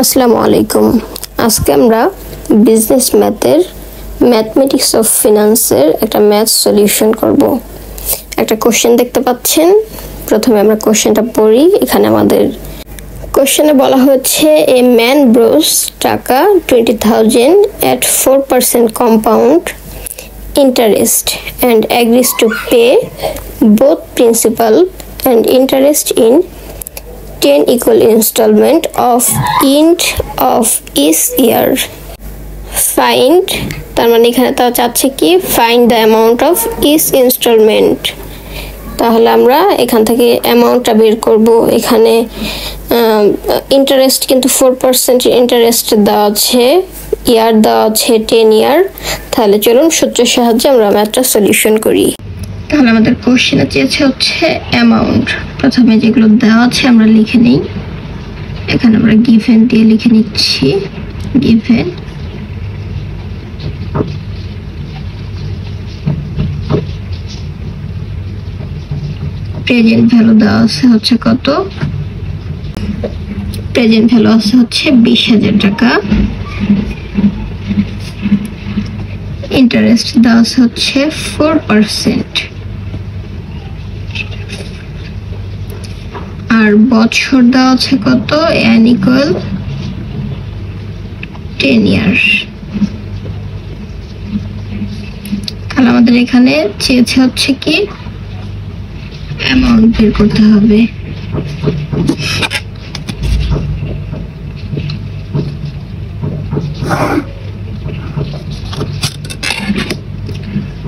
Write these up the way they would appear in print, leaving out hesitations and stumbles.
আসসালামু আলাইকুম। আজকে আমরা বিজনেস ম্যাথের ম্যাথমেটিক্স অফ ফিনান্সের একটা ম্যাথ সলিউশন করব। একটা কোশ্চেন দেখতে পাচ্ছেন। প্রথমে আমরা কোশ্চেনটা পড়ি। এখানে আমাদের কোশ্চেনে বলা হচ্ছে এ ম্যান ব্রোস টাকা 20,000 at 4% compound interest and agrees to pay both principal and interest in 10 equal installment of end of each year. Find, তার মানে এখানে তাও চাচ্ছে কি find the amount of each installment। তাহলে আমরা এখান থেকে অ্যামাউন্টটা বের করব। এখানে ইন্টারেস্ট কিন্তু 4% ইন্টারেস্ট দেওয়া আছে, ইয়ার দেওয়া আছে 10 ইয়ার। তাহলে চলুন সূত্রের সাহায্যে আমরা ম্যাথটা সলিউশন করি। তাহলে আমাদের কোশ্চেনে চেয়েছে হচ্ছে অ্যামাউন্ট। প্রথমে যেগুলো দেওয়া আছে আমরা লিখে নিই। এখানে আমরা গিভেন দিয়ে লিখে নিচ্ছি। গিভেন প্রেজেন্ট ভ্যালু দেওয়া আছে হচ্ছে কত? প্রেজেন্ট ভ্যালু আছে হচ্ছে 20,000 টাকা। ইন্টারেস্ট দেওয়া আছে হচ্ছে 4%। আর বছর দেওয়া আছে কত? n equal 10 years. তাহলে আমাদের এখানে চেয়েছে হচ্ছে কি অ্যামাউন্ট বের করতে হবে।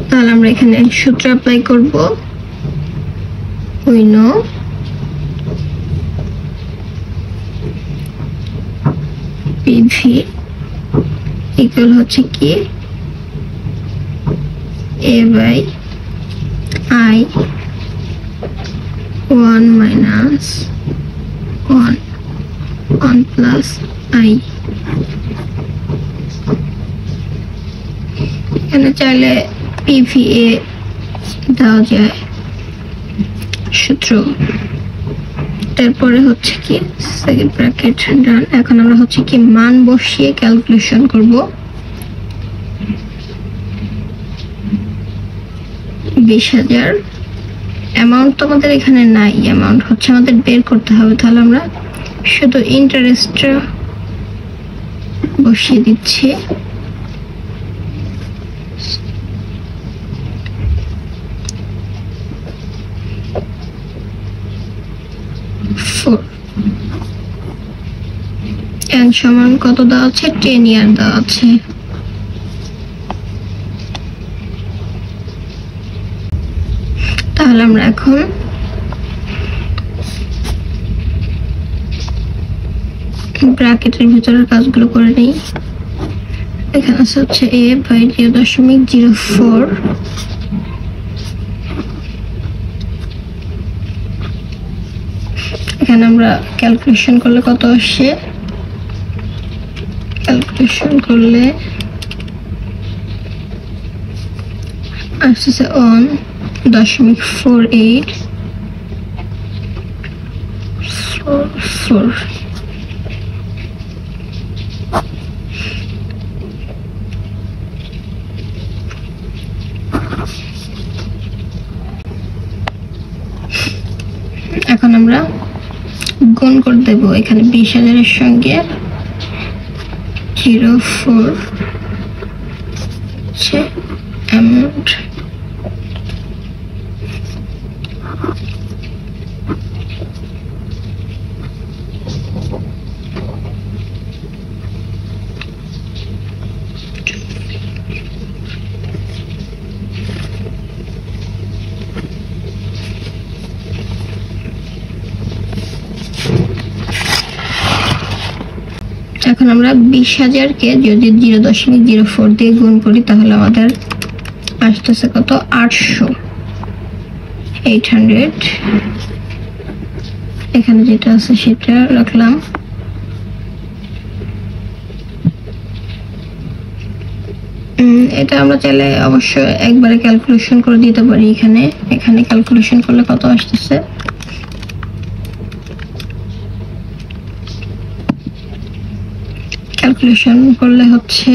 তাহলে আমরা এখানে সূত্র অ্যাপ্লাই করব। we know PV ইকুয়াল হচ্ছে কি A by I 1 minus 1 plus I। এখানে চাইলে PVA দেওয়া যায় সূত্র। তারপরে হচ্ছে কি সেকেন্ড ব্র্যাকেট ডান। এখন আমরা হচ্ছে কি মান বসিয়ে ক্যালকুলেশন করব। 20,000 অ্যামাউন্ট তো আমাদের এখানে নাই, অ্যামাউন্ট হচ্ছে আমাদের বের করতে হবে। তাহলে আমরা শুধু ইন্টারেস্টটা বসিয়ে দিচ্ছি। n সমান কত দেওয়া আছে? 10 ইয়ার দেওয়া আছে। তাহলে আমরা এখন ব্র্যাকেটের ভিতরের কাজগুলো করে নিই। এখানে আছে হচ্ছে a বাই 0.04। এখানে আমরা ক্যালকুলেশন করলে কত আসে? ক্যালকুলেশন করলে আসছে 1.4844। এখন আমরা গুণ করে দেব এখানে 20,000 এর সঙ্গে 04 হচ্ছে অ্যামাউন্ট। এখন আমরা 20,000 কে যদি 0.04 দিয়ে গুণ করি তাহলে আমাদের আসতেছে কত? 800। এখানে যেটা আছে সেটা রাখলাম। এটা আমরা চাইলে অবশ্যই একবারে ক্যালকুলেশন করে দিতে পারি। এখানে ক্যালকুলেশন করলে কত আসতেছে? ক্যালকুলেশন করলে হচ্ছে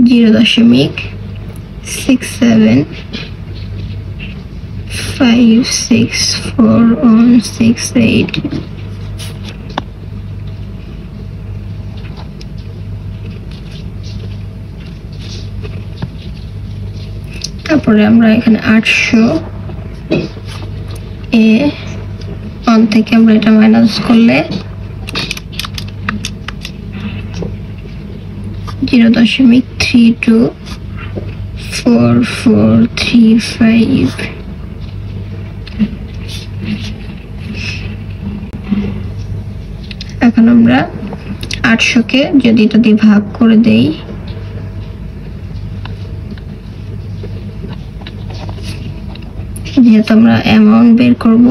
0.67564168। তারপরে আমরা এখানে 800 এ 1 থেকে আমরা এটা মাইনাস করলে 0.324435। এখন আমরা 800 কে যদি এটা দিয়ে ভাগ করে দেই, যেহেতু আমরা অ্যামাউন্ট বের করব,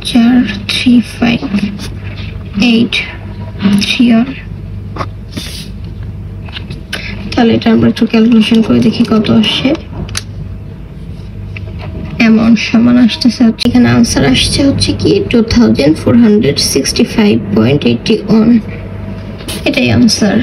435831। তাহলে এটা আমরা একটু ক্যালকুলেশন করে দেখি কত আসছে। অ্যামাউন্ট সমান আসতেছে হচ্ছে, এখানে আনসার আসছে হচ্ছে কি 2465.81। এটাই আনসার।